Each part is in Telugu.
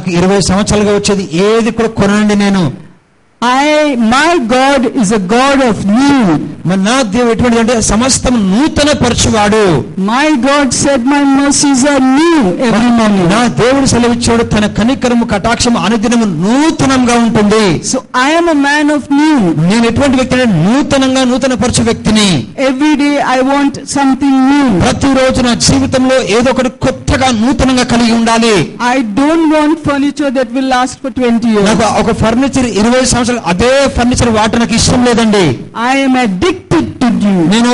నాకు 20 సంవత్సరాలుగా వచ్చేది ఏది కూడా కొనండి నేను. My God is a God of new. నా దేవుడు ఎటువంటి అంటే సమస్తం నూతన పరచువాడు. My God said my mercies are new every morning. నా దేవుడు సెలవిచ్చాడు తన కనికరము కటాక్షము అనుదినము నూతనంగా ఉంటుంది. So I am a man of new. నేను ఎటువంటి వ్యక్తిని నూతనంగా నూతన పరచు వ్యక్తిని. Every day I want something new. ప్రతిరోజు నా జీవితంలో ఏదో ఒకటి కొత్తగా నూతనంగా కలిగి ఉండాలి. I don't want furniture that will last for 20 years. నాకు ఒక ఫర్నిచర్ 20 సంవత్సరాలు అదే ఫర్నిచర్ వాడటం నాకు ఇష్టం లేదండి. I am addicted to new. నేను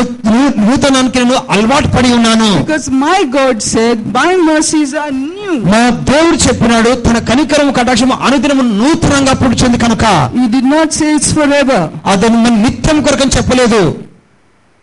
నూతనానికి నేను అలవాటు పడి ఉన్నాను. Because my God said my mercies are new. మా దేవుడు చెప్పినాడు తన కనికరము కటాక్షము అనుదినము నూతనంగా పుడుచుంది కనుక. He did not say it's forever. అతను నిత్యం కొరకని చెప్పలేదు.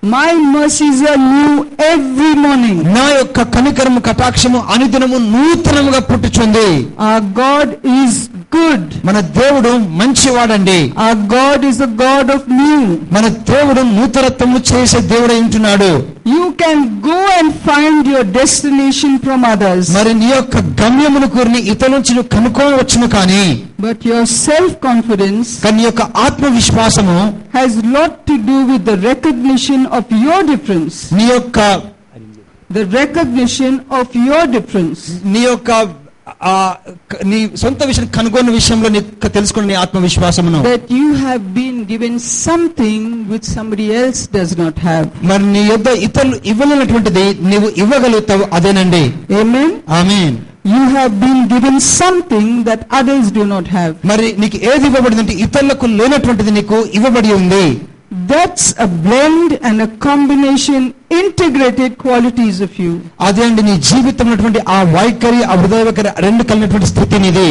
My mercies are new every morning. నా యొక్క కనికరము కటాక్షము అనుదినము నూతనముగా పుట్టుచుంది. Our God is good. మన దేవుడు మంచివాడండి. Our God is a God of new. మన దేవుడు నూతనత్వము చేసే దేవుడై ఉంటున్నాడు. You can go and find your destination from others. మరి నీ యొక్క గమ్యమును కోరిని ఇతరుల నుంచి నువ్వు కనుక్కోవచ్చును కానీ but your self confidence నీ యొక్క ఆత్మవిశ్వాసము has lot to do with the recognition of your difference. నీ యొక్క the recognition of your difference. నీ యొక్క నీ సొంత విషయం కనుగొన్న విషయంలో నీకు తెలుసుకున్న నీ ఆత్మవిశ్వాసమును that you have been given something which somebody else does not have. మరి నీ యొద్ద ఇతరులు ఇవ్వలేనటువంటిది నీవు ఇవ్వగలుగుతావు అదేనండి. Amen. Amen. You have been given something that others do not have. మరి నీకు ఏది ఇవ్వబడిందంటే ఇతరులకు లేనటువంటిది నీకు ఇవ్వబడి ఉంది. That's a blend and a combination integrated qualities of you. అదే అండి నీ జీవితంలో ఉన్నటువంటి ఆ వైఖరి ఆ హృదయ వైఖరి రెండు కలిగినటువంటి స్థితి నీది.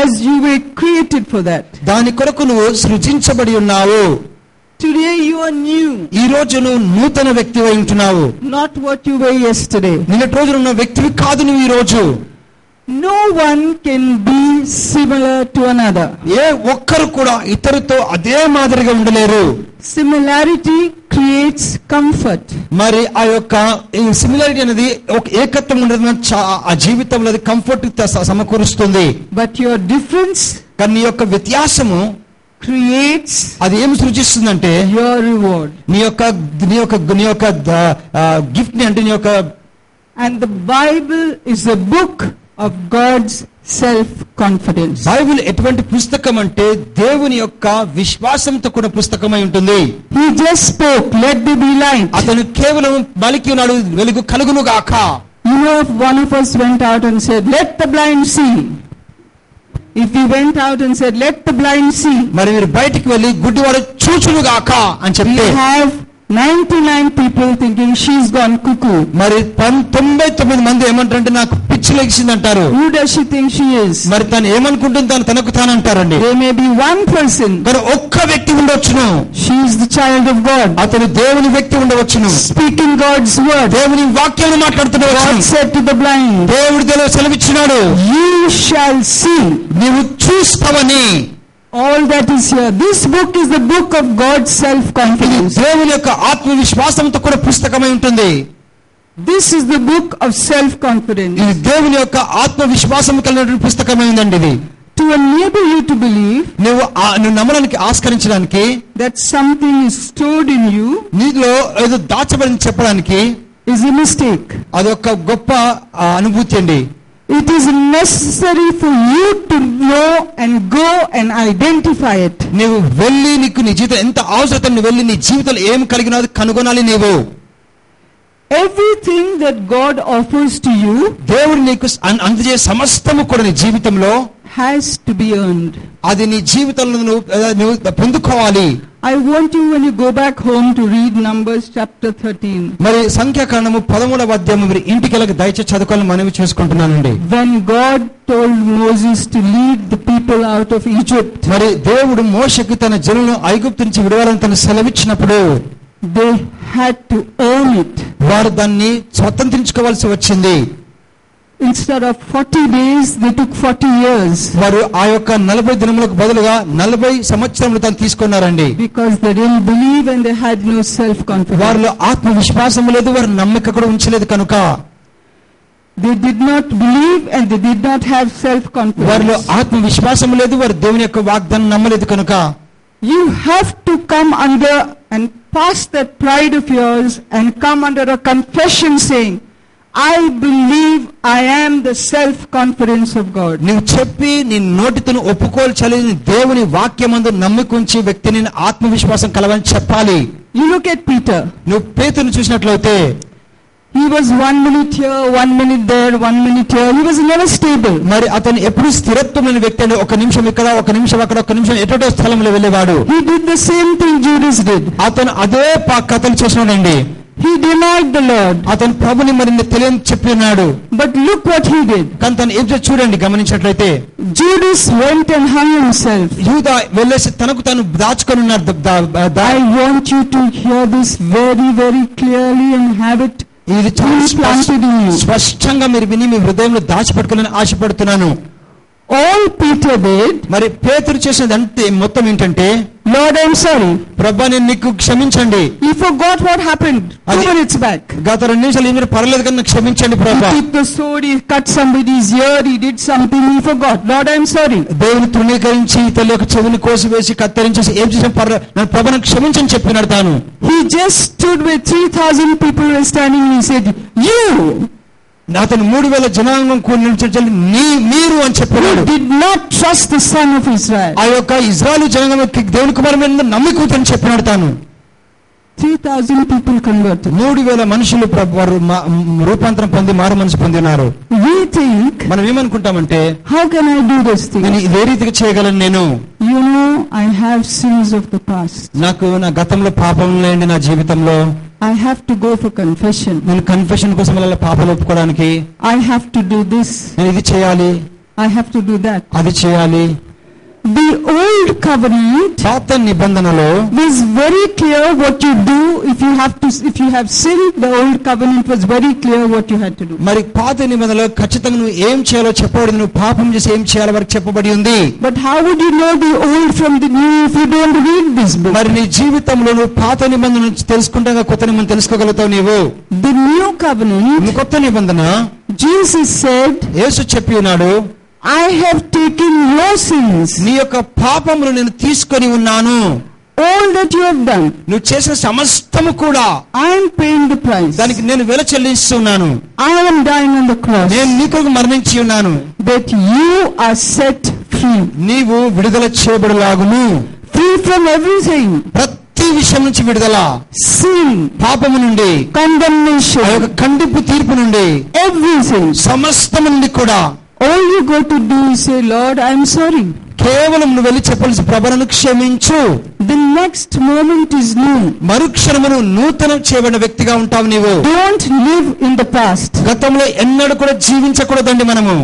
As you were created for that. దాని కొరకు నువ్వు సృజించబడి ఉన్నావు. Today you are new. ఈ రోజు నువ్వు నూతన వ్యక్తివై ఉంటున్నావు. Not what you were yesterday. నిన్నటి రోజు ఉన్న వ్యక్తివి కాదు నువ్వు ఈ రోజు. No one can be similar to another. ఏ ఒక్కరు కూడా ఇతరుతో అదే మాదిరిగా ఉండలేరు. Similarity creates comfort. మరి ఆ యొక్క సిమిలారిటీ అనేది ఒక ఏకత్వం ఉండదు ఆ జీవితంలో అది కంఫర్ట్ సమకూరుస్తుంది. But your difference కానీ నీ యొక్క వ్యత్యాసము creates అది ఏం సృజిస్తుందంటే your reward. నీ యొక్క గిఫ్ట్ ని అంటే నీ యొక్క and the Bible is a book of God's self confidence. Bible ఎటువంటి పుస్తకం అంటే దేవుని యొక్క విశ్వాసంతో కూడిన పుస్తకమై ఉంటుంది. He just spoke, let there be light. అతను కేవలం పలికి ఉన్నాడు వెలుగు కలుగును గాక. You know, if one of us went out and said let the blind see, if we went out and said let the blind see, మరి మీరు బయటికి వెళ్ళి గుడ్డివాడు చూచును గాక అని చెప్తే we have 99 people thinking she's gone cuckoo. మరి 99 మంది ఏమంటారంటే నాకు పిచ్చి లెగిసింది అంటారు. Who does she think she is? మరి తను ఏమనుకుంటుంది తనకు తాను అంటారండి. There may be one person, మరి ఒక్క వ్యక్తి ఉండవచ్చును. she is the child of God. అతను దేవుని వ్యక్తి ఉండవచ్చును. Speaking God's word. దేవుని వాక్యాన్ని మాట్లాడుతున్నవచ్చు. God said to the blind, దేవుడు సెలవిచ్చినాడు, you shall see. నీవు చూస్తావని. All that is here. This book is the book of God's self-confidence. దేవుని యొక్క ఆత్మవిశ్వాసంతో కూడా పుస్తకమై ఉంటుంది. This is the book of self-confidence. ఇది దేవుని యొక్క ఆత్మవిశ్వాసం కలిగినటువంటి పుస్తకమై ఉందండి ఇది. To enable you to believe నువ్వు నమ్మడానికి ఆస్కరించడానికి that something is stored in you నీలో ఏదో దాచబడింది చెప్పడానికి is a mistake. అదొక గొప్ప అనుభూతి అండి. It is necessary for you to know and go and identify it. నీవు వెళ్ళి నీకు నీ జీవితం ఎంత అవసరం నువ్వు వెళ్ళి నీ జీవితంలో ఏం కలిగినది కనుగొనాలి. నీవు everything that God offers to you, దేవుడు నీకు అందజేసే సమస్తము కూడా నీ జీవితంలో has to be earned. అది నీ జీవితంలో నువ్వు పొందుకోవాలి. I want you, when you go back home, to read Numbers chapter 13. మరి సంఖ్యాకాండము 13వ అధ్యాయం మరి ఇంటికి దయచేసి చదువుకోవాలని మనవి చేసుకుంటున్నానండి. When God told Moses to lead the people out of Egypt, మరి దేవుడు మోషేకి తన జనులను ఐగుప్తు నుంచి విడవాలని తన సెలవిచ్చినప్పుడు they had to earn it. వారు దాన్ని స్వతంత్రించుకోవాల్సి వచ్చింది. Instead of 40 days, they took 40 years. వారు ఆ యొక్క 40 దినములకు బదులుగా 40 సంవత్సరములు తాను తీసుకున్నారండి. Because they didn't believe and they had no self confidence. వారిలో ఆత్మవిశ్వాసం లేదు, వారి నమ్మిక కూడా ఉంచలేదు కనుక. They did not believe and they did not have వారిలో self-confidence. ఆత్మవిశ్వాసం లేదు, వారు దేవుని యొక్క వాగ్దానం నమ్మలేదు కనుక You have to come under and pass that pride of yours and come under a confession saying, I believe I am the self-confidence of God. నువ్వు చెప్పి నీ నోటితో ఒప్పుకోల్చాలి, దేవుని వాక్యమందు నమ్మికుంచి వ్యక్తిని ఆత్మవిశ్వాసం కలవని చెప్పాలి. You look at Peter. నువ్వు పేతురుని చూసినట్లయితే He was 1 minute here, 1 minute there, 1 minute here. He was never stable. మరి అతను ఎప్పుడు స్థిరత్వమైన వ్యక్తి అని, ఒక నిమిషం ఇక్కడ, ఒక నిమిషం అక్కడ, ఒక నిమిషం ఎటో స్థలంలో వెళ్ళేవాడు. He did the same thing Judas did. అతను అదే కథలు చేసినాడండి. He denied the Lord. అతను ప్రభుని మరి తెలియని చెప్పినాడు. But look what he did. కానీ తను ఏం చూడండి, గమనించినట్లయితే Judas went and hung himself. యూదా వెళ్ళేసి తనకు తాను దాచుకొని ఉన్నాడు. I want you to hear this very, very clearly and have it ఇది చాలా planted in you. స్పష్టంగా మీరు విని మీ హృదయంలో దాచిపెట్టుకోవాలని ఆశపడుతున్నాను. All Peter did, మరి పేతురు చేసినది అంటే మొత్తం ఏంటంటే, Lord, I'm sorry. ప్రభా నేను నీకు క్షమించండి. He forgot what happened 2 minutes back. గత 2 నిమిషాలు మీరు పర్లేదు కానీ నాకు క్షమించండి He ప్రభా. took the sword, he cut somebody's ear, he did something, he forgot. Lord, I'm sorry. దేవుని తృణీకరించి తల్లి యొక్క చెవిని కోసివేసి కత్తిరించేసి ఏం చేసిన నన్ను ప్రభా నాకు క్షమించని చెప్పినాడు తాను. He just stood with 3,000 people were standing and he said, you అతను 3,000 జనాంగం కూర్చొని మీరు అని చెప్పాడు. did not trust the son of Israel. ఆ యొక్క ఇజ్రాయెలు జనాంగం దేవుని కుమారుని మీద నమ్మికూతని చెప్పినాడు తాను. 3,000 people converted. 3,000 మనుషులు వారు రూపాంతరం పొంది మారు మనసు పొందినారు. We think, మనం ఏమనుకుంటామంటే, how can I do this thing? నేను ఇదే రీతిగా చేయగలను నేను. You know, I have sins of the past. నాకు నా గతంలో పాపం లేండి నా జీవితంలో. I have to go for confession. నేను కన్ఫెషన్ కోసం వెళ్ళాలి, పాపాలు ఒప్పుకోవడానికి. I have to do this. నేను ఇది చేయాలి, I have to do that. అది చేయాలి. The old covenant పాత నిబంధనలో was very clear what you do if you have sinned. The old covenant was very clear what you had to do. మరి పాత నిబంధనలో ఖచ్చితంగా నువ్వు ఏం చేయాలో చెప్పబడింది. నువ్వు పాపం చేసి ఏం చేయాలో వరకు చెప్పబడి ఉంది. But how would you know the old from the new if you don't read this book? మరి నీ జీవితంలో నువ్వు పాత నిబంధన నుంచి తెలుసుకుంటాగా కొత్త నిబంధన తెలుసుకోగలుగుతావు నీవు. The new covenant, కొత్త నిబంధన Jesus said, యేసు చెప్పి ఉన్నాడు, I have taken your sins. నీ యొక్క పాపములు నేను తీసుకొని ఉన్నాను. All that you have done, నువ్వు చేసిన సమస్తము కూడా I am paying the price. దానికి నేను వెల చెల్లిస్తున్నాను. I am dying on the cross. నేను నీ కొరకు మరణించి ఉన్నాను. That you are set free. నీవు విడుదల చేయబడలాగును. Free from everything. ప్రతి విషయం నుంచి విడుదల. Sin. పాపము నుండి, ఆ Condemnation. యొక్క ఖండింపు తీర్పు నుండి, Everything. సమస్తము నుండి కూడా. All you go to do is say, Lord, I am sorry. కేవలం నువ్వు వెళ్ళి చెప్పాల్సి, ప్రభువును క్షమించు. The next moment is new. మరుక్షణమును నూతనం చేయబడిన వ్యక్తిగా ఉంటావు నీవు. Don't live in the past. గతంలో ఎన్నడూ కూడా జీవించకూడదండి మనము.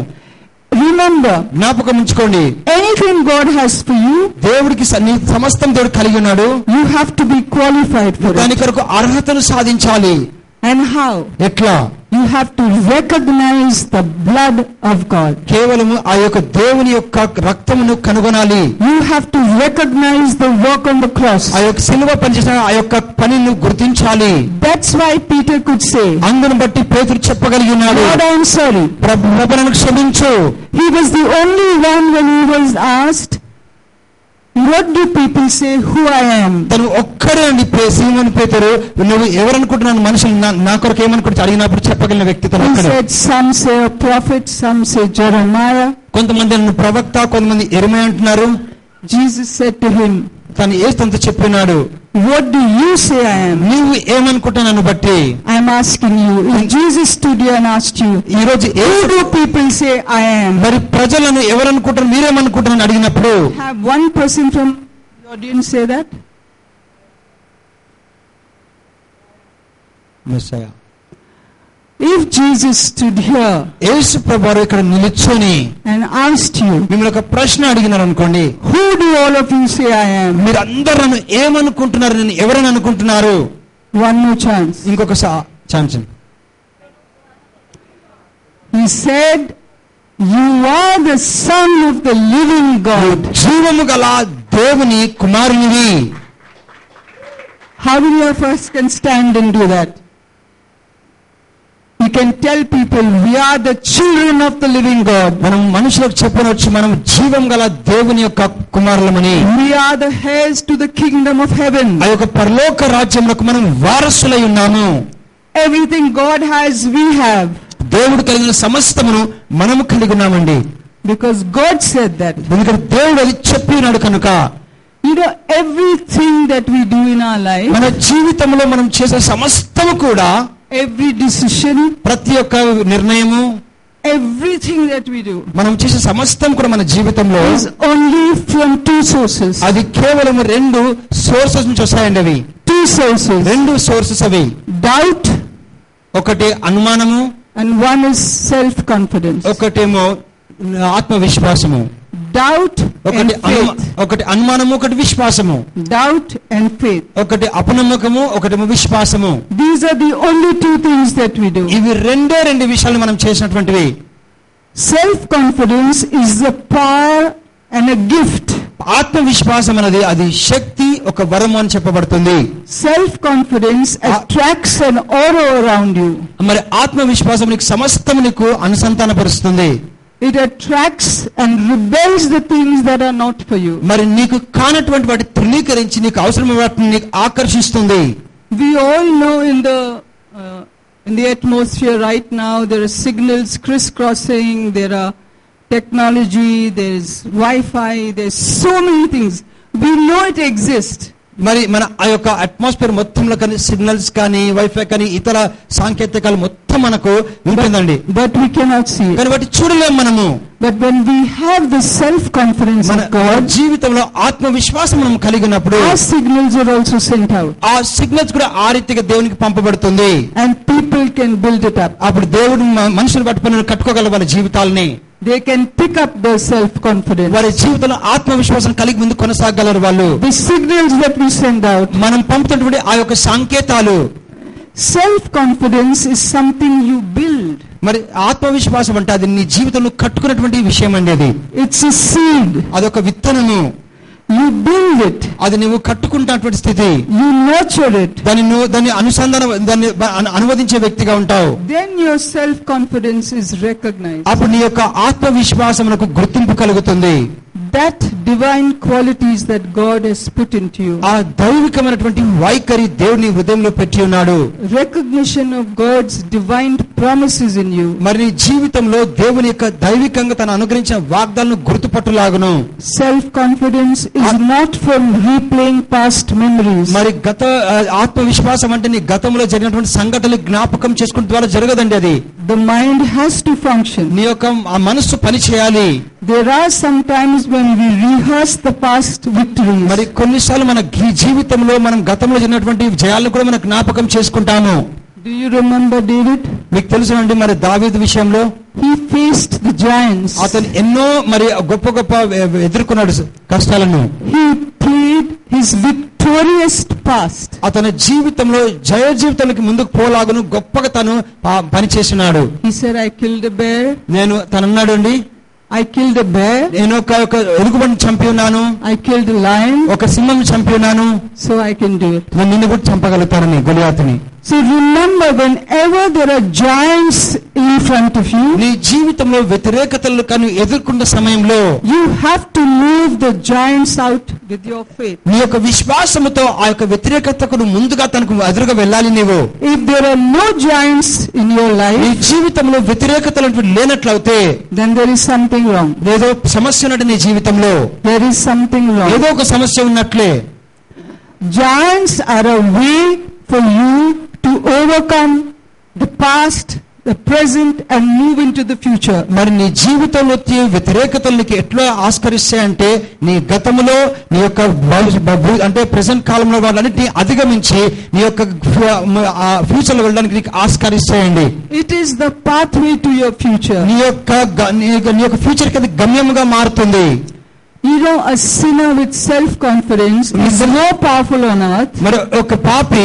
Remember, జ్ఞాపకం ఉంచుకోండి, anything God has for you, దేవుడికి నీ సమస్తం దేవుడు కలిగి ఉన్నాడు. you have to be qualified for దాని it. కొరకు అర్హతను సాధించాలి. And how? ఎట్లా? You have to recognize the blood of God. కేవలము ఆ యొక్క దేవుని యొక్క రక్తమును కనుగొనాలి. You have to recognize the work on the cross. ఆ యొక్క సిలువ పనిచేసిన ఆ యొక్క పనిని గుర్తించాలి. That's why Peter could say, అందును బట్టి పేతురు చెప్పగలిగి ఉన్నాడు, Lord, I am sorry. ప్రభువును క్షమించు. He was the only one when he was asked, what do people say who I am? తను ఒక్కడే అండి సీమోను పేతురు, నువ్వు ఎవరనుకుంటున్నాను మనుషులు నా కొరకు ఏమనుకుంటా అడిగినప్పుడు చెప్పగలిగిన వ్యక్తి తను He ఒక్కడే. said, some say a prophet, some say Jeremiah. కొంతమంది నన్ను ప్రవక్త, కొంతమంది యెరెమయా అంటున్నారు. Jesus said to him, తను యేసుతో చెప్పినాడు, what do you say I am? నీవు ఏమనుకుంటున్నాను బట్టి. I am asking you, if Jesus stood here and asked you, ఈ రోజు who do people say I am? మరి ప్రజలను ఎవరనుకుంటారు, మీరేమనుకుంటున్నాను అడిగినప్పుడు Have one person from the audience say that? Messiah. If Jesus stood here యేసు ప్రభువారు ఇక్కడ నిలుచొని and asked you, మిమ్మల్ని ఒక ప్రశ్న అడిగినారు అనుకోండి, who do all of you say I am? మీరు అందరూ నన్ను ఏమనుకుంటున్నారు, నేను ఎవరని అనుకుంటున్నారు? One more chance. ఇంకొక chance. He said, you are the son of the living God. జీవము గల దేవుని కుమారునివి. How many of us can stand and do that? He can tell people we are the children of the living God. మనం మనుషులకు చెప్పనొచ్చు మనం జీవం గల దేవుని యొక్క కుమారులమని. We are the heirs to the kingdom of heaven. ఆ యొక్క పరలోక రాజ్యములకు మనం వారసులై ఉన్నాము. Everything God has, we have. దేవుడు కలిగిన సమస్తమును మనము కలిగి ఉన్నామండి. Because God said that. ఎందుకంటే దేవుడు అది చెప్పినాడు కనుక. You know, everything that we do in our life, మన జీవితంలో మనం చేసే సమస్తము కూడా, every decision, ప్రతి ఒక్క నిర్ణయము, everything that we do, మనం చేసే సమస్తం కూడా మన జీవితంలో is only from two sources. అది కేవలం 2 సోర్సెస్ నుంచి వస్తాయండి. అవి 2 sources. 2 సోర్సెస్ అవి. Doubt, ఒకటి అనుమానము, and one is self-confidence. ఒకటేమో ఆత్మవిశ్వాసము. Doubt and faith. ఒకటి అనుమానము, ఒకటి విశ్వాసము. Doubt and faith. ఒకటి అపనమ్మకము, ఒకటేమో విశ్వాసము. These are the only 2 things that we do. ఇవి 2 విషయాలు మనం చేసినటువంటివి. Self-confidence is the power and a gift. ఆత్మవిశ్వాసం అనేది అది శక్తి, ఒక వరము అని చెప్పబడుతుంది. Self-confidence attracts an aura around you. మరి ఆత్మవిశ్వాసం నీకు సమస్తము నీకు అనుసంధానపరుస్తుంది. It attracts and rebels the things that are not for you. మరి నీకు కానటువంటి వాటి తృణీకరించి నీకు అవసరమైన వాటిని నీకు ఆకర్షిస్తుంది. We all know in the atmosphere right now there are signals crisscrossing, there are technology, there is Wi-Fi, there's so many things. We know it exists. మరి మన ఆ యొక్క అట్మాస్ఫియర్ మొత్తంలో కానీ సిగ్నల్స్ కానీ వైఫై కానీ ఇతర సాంకేతికాలు మొత్తం మనకు ఉంటుందండి. But we cannot see it. కానీ వాటి చూడలేం మనము. But when we have the self-confidence of God, జీవితంలో ఆత్మవిశ్వాసం మనం కలిగి ఉన్నప్పుడు our signals are also sent out. ఆ సిగ్నల్స్ కూడా ఆ రీతిగా దేవునికి పంపబడుతుంది. And people can build it up. అప్పుడు దేవుడు మనుషులు పట్టుకొని కట్టుకోగల వాళ్ళ జీవితాలని. They can pick up their self-confidence. వారి జీవితంలో ఆత్మవిశ్వాసం కలిగి ముందు కొనసాగలరు వాళ్ళు. The signals that we send out, మనం పంపుతున్నటువంటి ఆ యొక్క సంకేతాలు. Self-confidence is something you build. మరి ఆత్మవిశ్వాసం అంటే అది నీ జీవితంలో కట్టుకున్నటువంటి విషయం అండి. అది It's a seed. అదొక విత్తనము. You build it. అది నువ్వు కట్టుకుంటున్నటువంటి స్థితి. You nurture it. దాన్ని అనువదించే వ్యక్తిగా ఉంటావు. Then your self-confidence is recognized. అప్పుడు నీ యొక్క ఆత్మవిశ్వాసమునకు గుర్తింపు కలుగుతుంది. That divine qualities that God has put into you. ఆ దైవికమైనటువంటి వైఖరి దేవుని హృదయంలో పెట్టి ఉన్నాడు. Recognition of God's divine promises in you. మరి నీ జీవితంలో దేవుని యొక్క దైవికంగా తన అనుగ్రహించిన వాగ్దానాలను గుర్తుపట్టులాగును. Self-confidence is not from replaying past memories. మరి ఆత్మవిశ్వాసం అంటే నీ గతంలో జరిగినటువంటి సంఘటనలు జ్ఞాపకం చేసుకునే ద్వారా జరగదండి. అది The mind has to function. నీ యొక్క ఆ మనస్సు పని చేయాలి. There are some times when we rehearse the past victories. మరి కొన్నిసార్లు మన జీవితంలో మనం గతంలో జరిగినటువంటి జయాలను కూడా మనం జ్ఞాపకం చేసుకుంటాము. Do you remember David? మీకు తెలుసునండి మరి దావీదు విషయంలో He faced the giants. అతను ఎన్నో మరి గొప్ప ఎదుర్కొన్నాడు కష్టాలను. He played his victorious past. అతని జీవితంలో జయ జీవితానికి ముందుకు పోలాగును గొప్పగా తను పని చేసినాడు. He said, I killed a bear. నేను తనన్నాడు అండి, I killed a bear. నేను ఒక ఎలుగుబంటిని చంపి ఉన్నాను. I killed a lion. ఒక సింహం చంపి ఉన్నాను. So I can do it. నేను నిన్ను కూడా చంపగలుగుతానని గొలియాతుని. So remember, whenever there are giants in front of you, నీ జీవితంలో వ్యతిరేకతలు కానీ ఎదుర్కొన్న సమయంలో you have to move the giants out with your faith. నీ యొక్క విశ్వాసముతో ఆ యొక్క వ్యతిరేకతకు ముందుగా తనకు ఎదురుగా వెళ్ళాలి నీవు. If there are no giants in your నీ life, జీవితంలో వ్యతిరేకతలు లేనట్లయితే then there is something wrong. ఏదో సమస్య ఉన్నట్టు నీ జీవితంలో There is something wrong. ఏదో ఒక సమస్య ఉన్నట్లే. Giants are a way for you to overcome the past, the present and move into the future. మరి నీ జీవితంలో వ్యతిరేకతలకి ఎట్లా ఆస్కరిస్తాయంటే నీ గతంలో నీ యొక్క అంటే ప్రెసెంట్ కాలంలో వాళ్ళని అధిగమించి నీ యొక్క ఫ్యూచర్ లో వెళ్ళడానికి నీకు ఆస్కరిస్తాయండి. It is the pathway to your future. నీ యొక్క ఫ్యూచర్ కి అది గమ్యముగా మారుతుంది. You know, a sinner with self-confidence is more powerful on earth. మరి ఒక పాపి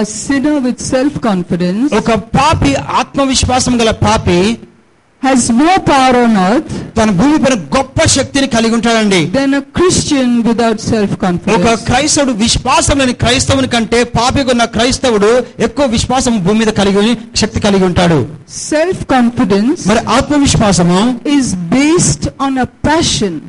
A sinner with self-confidence ఒక పాపి ఆత్మవిశ్వాసం గల పాపి has more power on earth తన భూమి పైన గొప్ప శక్తిని కలిగి ఉంటాడండి. than a Christian without ఒక self-confidence. క్రైస్తవుడు, విశ్వాసం లేని క్రైస్తవుని కంటే పాపిగా ఉన్న క్రైస్తవుడు ఎక్కువ విశ్వాసం భూమి మీద శక్తి కలిగి ఉంటాడు. Self-confidence మరి ఆత్మవిశ్వాసము is based on a passion.